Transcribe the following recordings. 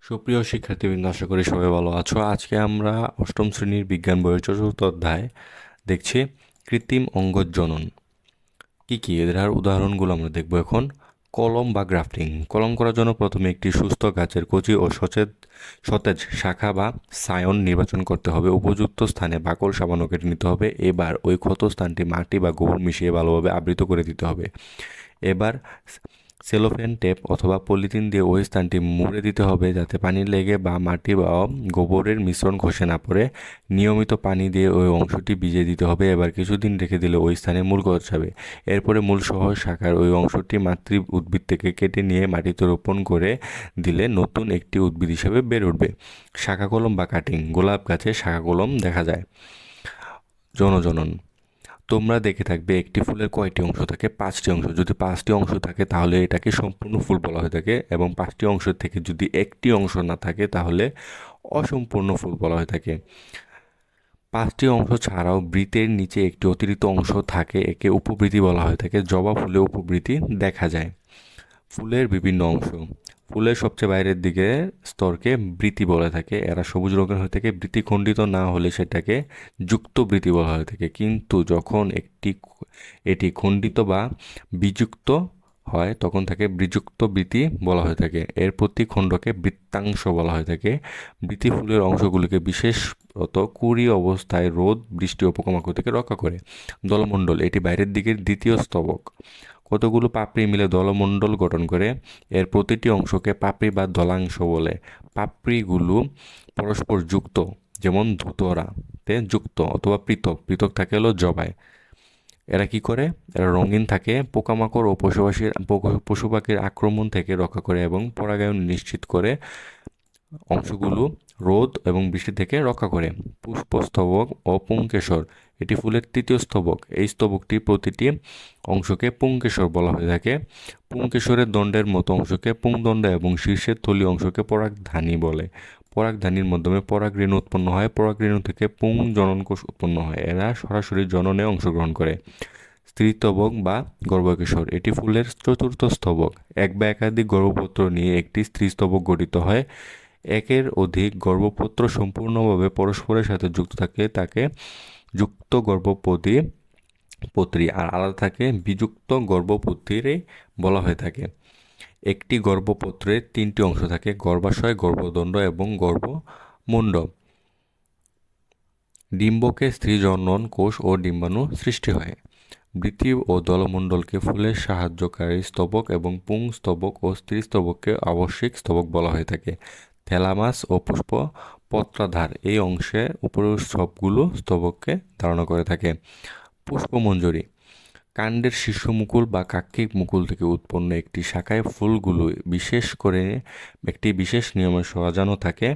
সুপ্রিয় শিক্ষার্থীবৃন্দ, আশা করি সবাই ভালো আছো। আজকে আমরা অষ্টম শ্রেণীর বিজ্ঞান বইয়ের চতুর্থ অধ্যায় দেখছি কৃত্রিম অঙ্গজনন। কি এর উদাহরণগুলো আমরা দেখব এখন। কলম বা গ্রাফটিং। কলম করার জন্য প্রথমে একটি সুস্থ গাছের কচি ও সতেজ শাখা বা সায়ন নির্বাচন করতে হবে। উপযুক্ত স্থানে বাকল সামান্য কেটে নিতে হবে। এবার ওই ক্ষত স্থানটি মাটি বা গোবর মিশিয়ে ভালোভাবে আবৃত করে দিতে হবে। এবার সেলোফেন টেপ অথবা পলিথিন দিয়ে ওই স্থানটি মুড়ে দিতে হবে, যাতে পানি লেগে বা মাটি বা গোবরের মিশ্রণ খসে না পড়ে। নিয়মিত পানি দিয়ে ওই অংশটি ভিজিয়ে দিতে হবে। এবার কিছুদিন রেখে দিলে ওই স্থানে মূল গজাবে। এরপরে মূল সহ শাখার ওই অংশটি মাতৃ উদ্ভিদ থেকে কেটে নিয়ে মাটিতে রোপণ করে দিলে নতুন একটি উদ্ভিদ হিসেবে বেড়ে উঠবে। শাখা কলম বা কাটিং। গোলাপ গাছে শাখা কলম দেখা যায়। জনজনন। তোমরা দেখে থাকবে একটি ফুলের কয়টি অংশ থাকে? 5টি অংশ। যদি 5টি অংশ থাকে তাহলে এটাকে সম্পূর্ণ ফুল বলা হয়ে থাকে, এবং 5টি অংশ থেকে যদি একটি অংশ না থাকে তাহলে অসম্পূর্ণ ফুল বলা হয়ে থাকে। 5টি অংশ ছাড়াও বৃতের নিচে একটি অতিরিক্ত অংশ থাকে, একে উপবৃতি বলা হয়ে থাকে। জবা ফুলে উপবৃতি দেখা যায়। ফুলের বিভিন্ন অংশ। ফুলের সবচেয়ে বাইরের দিকে স্তরকে বৃতি বলে থাকে। এরা সবুজ রঙের হয়ে থাকে। বৃতি খণ্ডিত না হলে সেটাকে যুক্ত বৃতি বলা হয়ে থাকে, কিন্তু যখন এটি খণ্ডিত বা বিযুক্ত হয় তখন তাকে বিযুক্ত বৃতি বলা হয়ে থাকে। এর প্রতি খণ্ডকে বৃত্তাংশ বলা হয়ে থাকে। বৃতি ফুলের অংশগুলিকে বিশেষত কুঁড়ি অবস্থায় রোদ, বৃষ্টি ও পোকামাকড় থেকে রক্ষা করে। দলমণ্ডল। এটি বাইরের দিকের দ্বিতীয় স্তবক। কতগুলো পাপড়ি মিলে দলমণ্ডল গঠন করে। এর প্রতিটি অংশকে পাপড়ি বা দলাংশ বলে। পাপড়িগুলো পরস্পর যুক্ত, যেমন ধুতরাতে যুক্ত অথবা পৃথক। পৃথক থাকে হলো জবায়। এরা কি করে? এরা রঙিন থাকে, পোকামাকড় ও পশু পাখির আক্রমণ থেকে রক্ষা করে এবং পরাগায়ন নিশ্চিত করে। অংশগুলো রোদ এবং বৃষ্টি থেকে রক্ষা করে। পুষ্পস্তবক ও পুংকেশর। এটি ফুলের তৃতীয় স্তবক। এই স্তবকটি প্রতিটি অংশকে পুংকেশর বলা হয়ে থাকে। পুংকেশরের দণ্ডের মতো অংশকে পুংদণ্ড এবং শীর্ষের থলি অংশকে পরাগধানী বলে। পরাগধানীর মাধ্যমে পরাগরেণু উৎপন্ন হয়। পরাগরেণু থেকে পুং জননকোষ উৎপন্ন হয়। এরা সরাসরি জননে অংশগ্রহণ করে। স্ত্রীস্তবক বা গর্ভকেশর। এটি ফুলের চতুর্থ স্তবক। এক বা একাধিক গর্ভপত্র নিয়ে একটি স্ত্রীস্তবক গঠিত হয়। একের অধিক গর্ভপত্র সম্পূর্ণভাবে পরস্পরের সাথে যুক্ত থাকে তাকে যুক্ত গর্ভপত্রী, আর আলাদা থাকে বিযুক্ত গর্ভপত্রী বলা হয়ে থাকে। একটি গর্ভপত্রের 3টি অংশ থাকে: গর্ভাশয়, গর্ভদণ্ড এবং গর্ভমুণ্ড। ডিম্বকে স্ত্রী জনন কোষ ও ডিম্বাণু সৃষ্টি হয়। বৃতি ও দলমণ্ডলকে ফুলের সাহায্যকারী স্তবক এবং পুং স্তবক ও স্ত্রী স্তবককে আবশ্যিক স্তবক বলা হয়ে থাকে। থ্যালামাস ও পুষ্প পত্রাধার এই অংশে উপরের সবগুলো স্তবককে ধারণ করে থাকে। পুষ্পমঞ্জরি। কাণ্ডের শীর্ষ মুকুল বা কাক্ষিক মুকুল থেকে উৎপন্ন একটি শাখায় ফুলগুলো একটি বিশেষ নিয়মে সাজানো থাকে।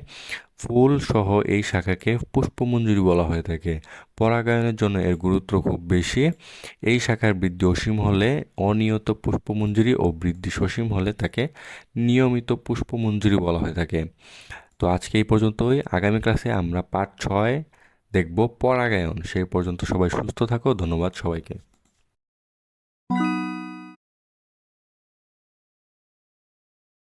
ফুল সহ এই শাখাকে পুষ্পমঞ্জরি বলা হয়ে থাকে। পরাগায়নের জন্য এর গুরুত্ব খুব বেশি। এই শাখার বৃদ্ধি অসীম হলে অনিয়ত পুষ্পমঞ্জরি ও বৃদ্ধি সসীম হলে তাকে নিয়মিত পুষ্পমঞ্জরি বলা হয়ে থাকে। তো আজকে এই পর্যন্তই। আগামী ক্লাসে আমরা পার্ট 6 দেখব পরাগায়ন। সেই পর্যন্ত সবাই সুস্থ থাকো। ধন্যবাদ সবাইকে।